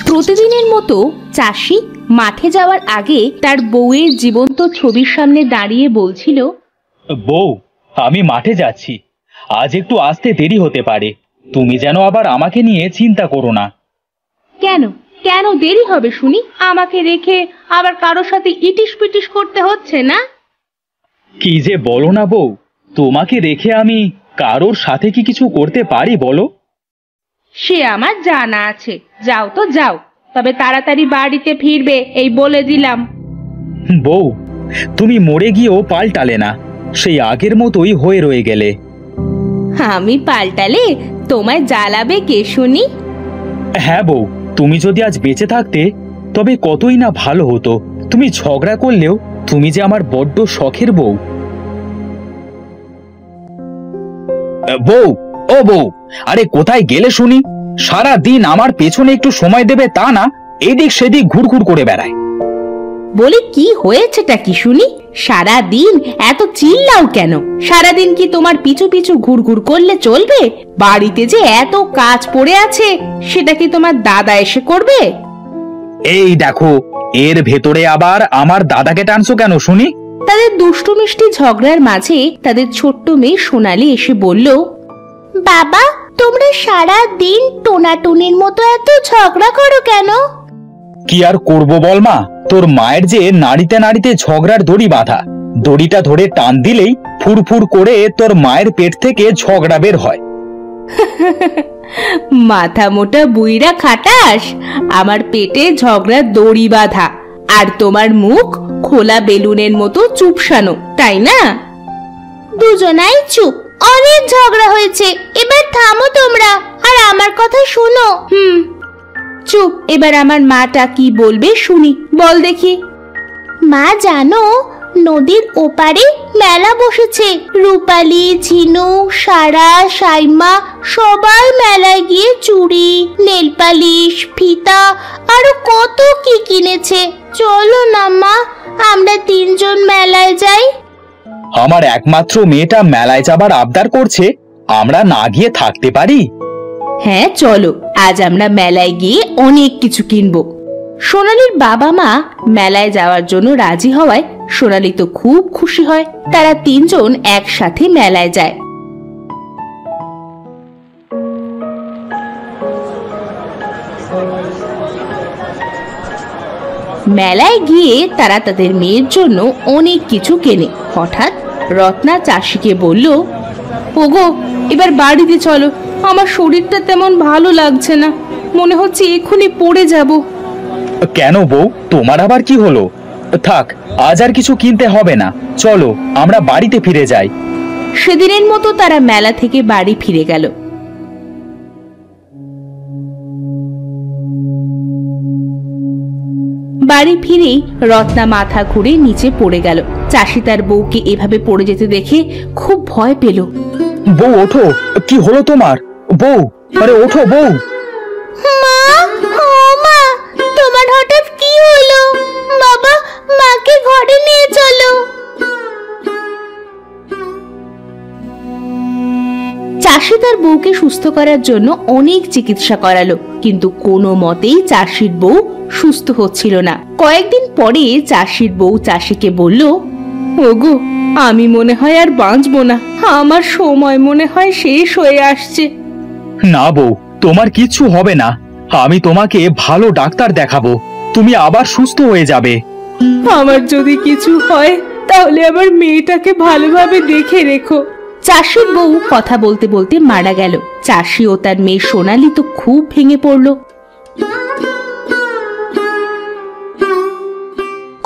প্রতিদিনের মতো চাষি মাঠে যাওয়ার আগে তার বউয়ের জীবন্ত ছবির সামনে দাঁড়িয়ে বলছিল, বউ, আমি মাঠে যাচ্ছি, আজ একটু আসতে দেরি হতে পারে, তুমি যেন আবার আমাকে নিয়ে চিন্তা করো না। কেন কেন দেরি হবে শুনি? আমাকে রেখে আবার কারোর সাথে ইটিস পিটিস করতে হচ্ছে না? কি যে বলো না বউ, তোমাকে রেখে আমি কারোর সাথে কি কিছু করতে পারি বলো? সে আমার জানা আছে। যাও তো যাও, তবে তাড়াতাড়ি বাড়িতে ফিরবে, এই বলে দিলাম। বউ, তুমি মরে গিয়েও পাল্টালে না, সেই আগের মতোই হয়ে রয়ে গেলে। আমি পাল্টালে তোমায় জ্বালাবে কে শুনি? হ্যাঁ বউ, তুমি যদি আজ বেঁচে থাকতে তবে কতই না ভালো হতো। তুমি ঝগড়া করলেও তুমি যে আমার বড্ড শখের বউ। বউ, ও বউ, আরে কোথায় গেলে শুনি? সারা দিন আমার পেছনে একটু সময় দেবে তা না, এদিক সেদিক ঘুরঘুর করে বেড়ায়। বলি কি হয়েছেটা কি শুনি? সারা দিন এত চিল্লাও কেন? সারা দিন কি তোমার পিছু পিছু ঘুরঘুর করলে চলবে? বাড়িতে যে এত কাজ পড়ে আছে, সেটা কি তোমার দাদা এসে করবে? এই দেখো, এর ভেতরে আবার আমার দাদাকে টানছো কেন শুনি? তাদের দুষ্টু মিষ্টি ঝগড়ার মাঝে তাদের ছোট্ট মেয়ে সোনালি এসে বলল, বাবা, তোমরা সারা দিন টোনাটুনির মতো এত ঝগড়া করো কেন? কি আর করবো বল মা, তোর মায়ের যে নাড়িতে নাড়িতে ঝগড়ার দড়ি বাঁধা, দড়িটা ধরে টান দিলেই ফুরফুর করে তোর মায়ের পেট থেকে ঝগড়া বের হয়। মাথা মোটা বুইরা খাটাস, আমার পেটে ঝগড়ার দড়ি বাঁধা, আর তোমার মুখ খোলা বেলুনের মতো চুপসানো, তাই না? দুজনাই চুপ, অনেক ঝগড়া হয়েছে, এবার থামো তোমরা আর আমার কথা শোনো। চুপ, এবার আমার মাটা কি বলবে শুনি, বল দেখি। মা জানো, নদীর ওপারে মেলা বসেছে। রূপালী, ঝিনুক, সারা, সাইমা সবাই মেলায় গিয়ে চুড়ি, নেল পালিশ, ফিতা আরো কত কি কিনেছে। চলো না মা, আমরা তিনজন মেলায় যাই। আমার একমাত্র মেয়েটা মেলায় যাবার আবদার করছে, আমরা না গিয়ে থাকতে পারি? হ্যাঁ চলো, আজ আমরা মেলায় গিয়ে অনেক কিছু কিনবো। সোনালীর বাবা মা মেলায় যাওয়ার জন্য রাজি হওয়ায় সোনালী তো খুব খুশি হয়। তারা তিনজন একসাথে মেলায় যায়। মেলায় গিয়ে তারা তাদের মেয়ের জন্য অনেক কিছু কেনে। হঠাৎ রত্না চাষিকে বলল, ওগো, এবার বাড়িতে চলো, আমার শরীরটা তেমন ভালো লাগছে না, মনে হচ্ছে এক্ষুনি পড়ে যাব। কেন বউ, তোমার আবার কি হলো? থাক, আজ আর কিছু কিনতে হবে না, চলো আমরা বাড়িতে ফিরে যাই। সেদিনের মতো তারা মেলা থেকে বাড়ি ফিরে গেল। বাড়ি ফিরেই রত্না মাথা ঘুরে নিচে পড়ে গেল। চাষি তার বউকে এভাবে পড়ে যেতে দেখে খুব ভয় পেল। বউ ওঠো, কি হলো তোমার? বউ, আরে ওঠো বউ। মা, ও মা, তোমার হঠাৎ কি হলো? বাবা, মাকে ঘরে নিয়ে চলো। চাষি তার বউকে সুস্থ করার জন্য অনেক চিকিৎসা করালো, কিন্তু কোনো মতেই চাষির বউ সুস্থ হচ্ছিল না। কয়েকদিন পরে চাষির বউ চাষিকে বলল, ওগো, আমি মনে হয় আর বাঁচবো না, আমার সময় মনে হয় শেষ হয়ে আসছে। না বউ, তোমার কিচ্ছু হবে না, আমি তোমাকে ভালো ডাক্তার দেখাবো, তুমি আবার সুস্থ হয়ে যাবে। আমার যদি কিছু হয় তাহলে আমার মেয়েটাকে ভালোভাবে দেখে রেখো। চাষির বউ কথা বলতে বলতে মারা গেল। চাষি ও তার মেয়ে সোনালী তো খুব ভেঙে পড়ল।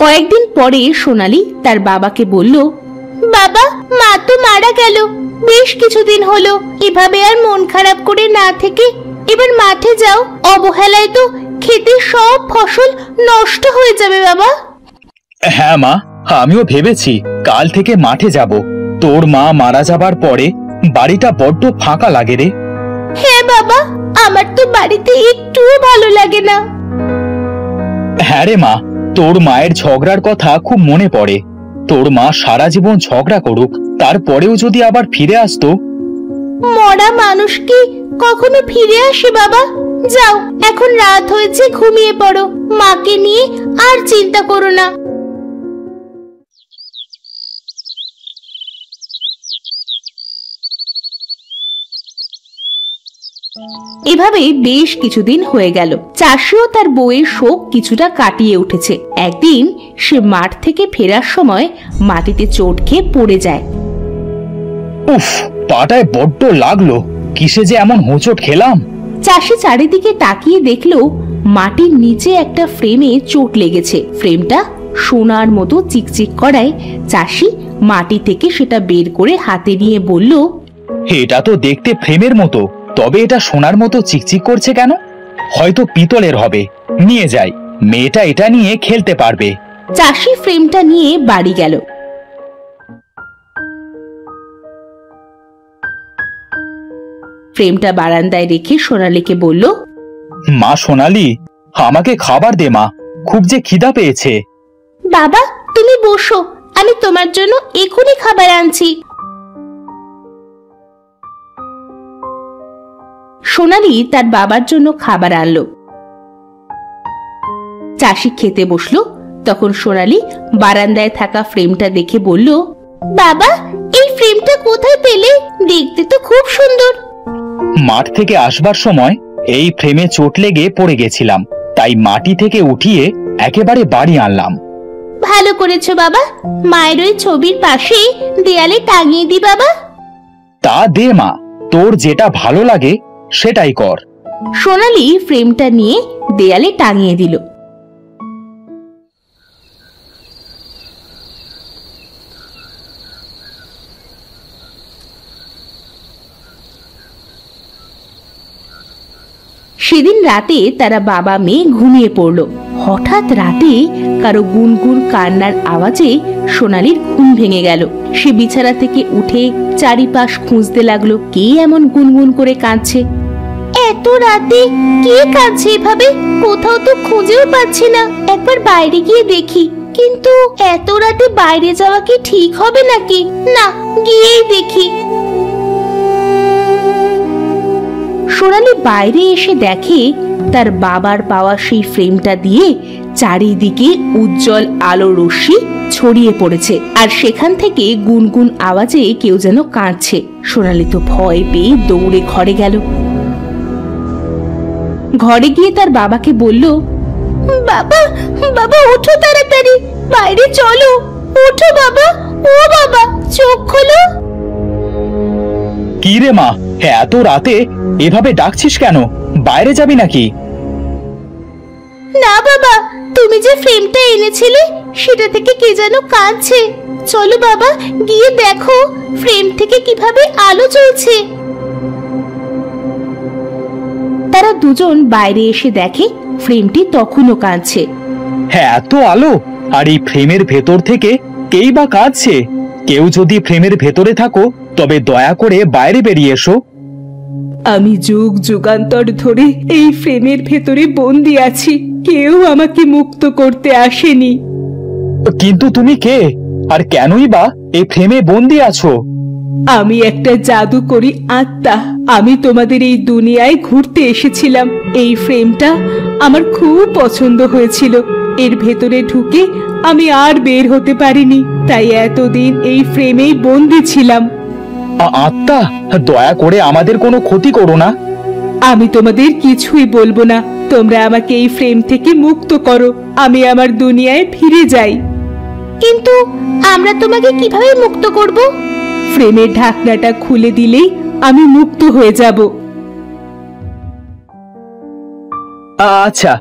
কয়েকদিন পরে সোনালী তার বাবাকে বলল, বাবা, মা তো মারা গেল, বেশ কিছুদিন হলো। এভাবে আর মন খারাপ করে না থেকে এবার মাঠে যাও, অবহেলায় তো খেতে সব ফসল নষ্ট হয়ে যাবে। বাবা। হ্যাঁ মা, আমিও ভেবেছি কাল থেকে মাঠে যাব। তোর মা মারা যাবার পরে বাড়িটা বড্ড ফাঁকা লাগে রে। হ্যাঁ বাবা, আমার তো বাড়িতে একটুও ভালো লাগে না। হ্যাঁ রে মা, তোর মায়ের ঝগড়ার কথা খুব মনে পড়ে। তোর মা সারা জীবন ঝগড়া করুক, তারপরেও যদি আবার ফিরে আসতো। মরা মানুষ কি কখনো ফিরে আসে বাবা? যাও, এখন রাত হয়েছে, ঘুমিয়ে পড়ো। মাকে নিয়ে আর চিন্তা করো না। এভাবে বেশ কিছুদিন হয়ে গেল। চাষিও তার বউয়ের শোক কিছুটা কাটিয়ে উঠেছে। একদিন সে মাঠ থেকে ফেরার সময় মাটিতে চোট খেয়ে পড়ে যায়। উফ, পাটায় বড্ড লাগলো। কিসে যে এমন হোঁচট খেলাম। চাষি চারিদিকে তাকিয়ে দেখলো মাটির নিচে একটা ফ্রেমে চোট লেগেছে। ফ্রেমটা সোনার মতো চিকচিক করায় চাষি মাটি থেকে সেটা বের করে হাতে নিয়ে বলল, এটা তো দেখতে ফ্রেমের মতো, তবে এটা সোনার মতো চিকচিক করছে কেন? হয়তো পিতলের হবে। নিয়ে যাই, মেয়েটা এটা নিয়ে খেলতে পারবে। চাষি ফ্রেমটা নিয়ে বাড়ি গেল। ফ্রেমটা বারান্দায় রেখে সোনালীকে বলল, মা সোনালী, আমাকে খাবার দে মা, খুব যে খিদা পেয়েছে। বাবা তুমি বসো, আমি তোমার জন্য এখনই খাবার আনছি। সোনালী তার বাবার জন্য খাবার আনলো। চাষি খেতে বসলো। তখন সোনালী বারান্দায় থাকা ফ্রেমটা দেখে বলল, বাবা এই ফ্রেমটা কোথায় পেলে? দেখতে তো খুব সুন্দর। মাঠ থেকে আসবার সময় এই ফ্রেমে চোট লেগে পড়ে গেছিলাম, তাই মাটি থেকে উঠিয়ে একেবারে বাড়ি আনলাম। ভালো করেছো বাবা। মায়ের ওই ছবির পাশে দেয়ালে টাঙিয়ে দি বাবা। তা দে মা, তোর যেটা ভালো লাগে সেটাই কর। সোনালী ফ্রেমটা নিয়ে দেয়ালে টাঙিয়ে দিল। সেদিন রাতে তারা বাবা মেয়ে ঘুমিয়ে পড়ল। হঠাৎ রাতে কারো গুনগুন কান্নার আওয়াজে সোনালীর ঘুম ভেঙে গেল। সে বিছানা থেকে উঠে চারিপাশ খুঁজতে লাগলো, কে এমন গুনগুন করে কাঁদছে। এত রাতে কে কাঁদছে এভাবে? কোথাও তো খুঁজেও পাচ্ছি না। একবার বাইরে গিয়ে দেখি, কিন্তু এত রাতে বাইরে যাওয়া কি ঠিক হবে নাকি? না, গিয়েই দেখি। সোনালী বাইরে এসে দেখে তার বাবার পাওয়া সেই ফ্রেমটা দিয়ে চারিদিকে উজ্জ্বল আলো রশ্মি ছড়িয়ে পড়েছে, আর সেখান থেকে গুনগুন আওয়াজে কেউ যেন কাঁদছে। সোনালী তো ভয় পেয়ে দৌড়ে ঘরে গেল। ঘরে গিয়ে তার বাবাকে বলল, বাবা বাবা ওঠো তাড়াতাড়ি, বাইরে চলো, ওঠো বাবা, ও বাবা চোখ খোলো। কি রে মা, এত রাতে এভাবে ডাকছিস কেন? বাইরে যাবি নাকি? না বাবা, তুমি যে ফ্রেমটা এনেছিলে সেটা থেকে কে যেন কাঁদছে। চলো বাবা গিয়ে দেখো ফ্রেম থেকে কিভাবে আলো জ্বলছে। তারা দুজন বাইরে এসে দেখে ফ্রেমটি তখনও কাঁদছে। হ্যাঁ, এত আলো, আর এই ফ্রেমের ভেতর থেকে কেই বা কাঁদছে? কেউ যদি ফ্রেমের ভেতরে থাকো তবে দয়া করে বাইরে বেরিয়ে এসো। আমি যুগ যুগান্তর ধরে এই ফ্রেমের ভেতরে বন্দি আছি, কেউ আমাকে মুক্ত করতে আসেনি। কিন্তু তুমি কে, আর কেনই বা এই ফ্রেমে বন্দি আছো? আমি একটা জাদুকরী আত্মা। আমি তোমাদের এই দুনিয়ায় ঘুরতে এসেছিলাম। এই ফ্রেমটা আমার খুব পছন্দ হয়েছিল। এর ভেতরে ঢুকে আমি আর বের হতে পারিনি, তাই এতদিন এই ফ্রেমেই বন্দি ছিলাম। আত্মা, দয়া করে আমাদের কোনো ক্ষতি করো না। আমি তোমাদের কিছুই বলবো না। তোমরা আমাকে এই ফ্রেম থেকে মুক্ত করো, আমি আমার দুনিয়ায় ফিরে যাই। কিন্তু আমরা তোমাকে কিভাবে মুক্ত করব? ফ্রেমের ঢাকনাটা খুলে দিলেই আমি মুক্ত হয়ে যাব। আচ্ছা,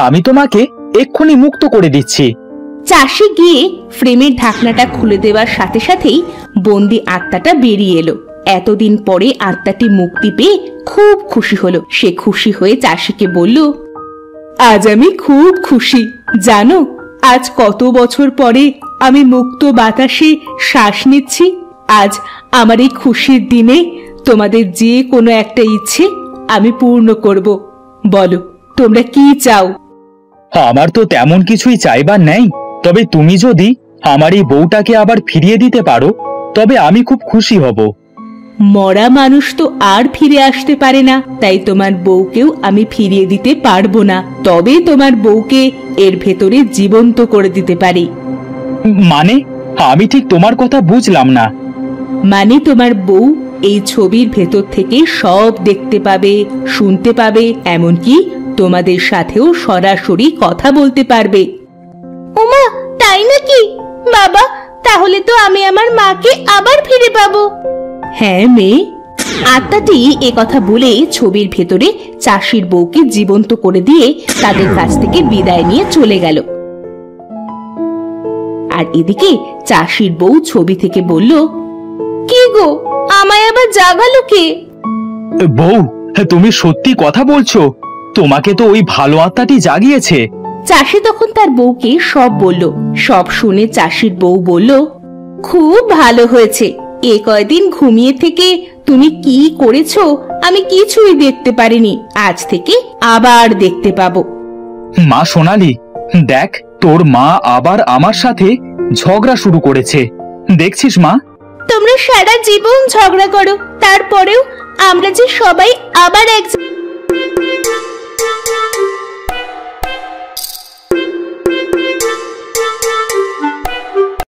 আমি তোমাকে এক্ষুনি মুক্ত করে দিচ্ছি। চাষি গিয়ে ফ্রেমের ঢাকনাটা খুলে দেওয়ার সাথে সাথেই বন্দি আত্মাটা বেরিয়ে এলো। এতদিন পরে আত্মাটি মুক্তি পেয়ে খুব খুশি হলো। সে খুশি হয়ে চাষিকে বলল, আজ আমি খুব খুশি। জানো, আজ কত বছর পরে আমি মুক্ত বাতাসে শ্বাস নিচ্ছি। আজ আমার এই খুশির দিনে তোমাদের যে কোনো একটা ইচ্ছে আমি পূর্ণ করব। বলো তোমরা কি চাও? আমার তো তেমন কিছুই চাইবার নেই, তবে তুমি যদি আমার এই বউটাকে আবার ফিরিয়ে দিতে পারো তবে আমি খুব খুশি হব। মরা মানুষ তো আর ফিরে আসতে পারে না, তাই তোমার বউকেও আমি ফিরিয়ে দিতে পারবো না। তবে তোমার বউকে এর ভেতরে জীবন্ত করে দিতে পারি। মানে আমি ঠিক তোমার কথা বুঝলাম না। মানে তোমার বউ এই ছবির ভেতর থেকে সব দেখতে পাবে, শুনতে পাবে, এমনকি তোমাদের সাথেও সরাসরি কথা বলতে পারবে। ওমা, তাই নাকি? বাবা, তাহলে তো আমি আমার মাকে আবার ফিরে পাবো। হ্যাঁ মেয়ে। আত্মাটি একথা বলে ছবির ভেতরে চাষির বউকে জীবন্ত করে দিয়ে তাদের কাছ থেকে বিদায় নিয়ে চলে গেল। আর এদিকে চাষির বউ ছবি থেকে বলল, কি গো, আমায় আবার জাগালো কে? বউ, তুমি সত্যি কথা বলছো? তোমাকে তো ওই ভালো আত্মাটি জাগিয়েছে। চাষি তখন তার বউকে সব বলল। সব শুনে চাষির বউ বলল, খুব ভালো হয়েছে। এ কয়দিন ঘুমিয়ে থেকে তুমি কি করেছো আমি কিছুই দেখতে পারিনি, আজ থেকে আবার দেখতে পাবো। মা সোনালি, দেখ তোর মা আবার আমার সাথে ঝগড়া শুরু করেছে, দেখছিস মা? তোমরা সারা জীবন ঝগড়া করো, তারপরেও আমরা যে সবাই আবার এক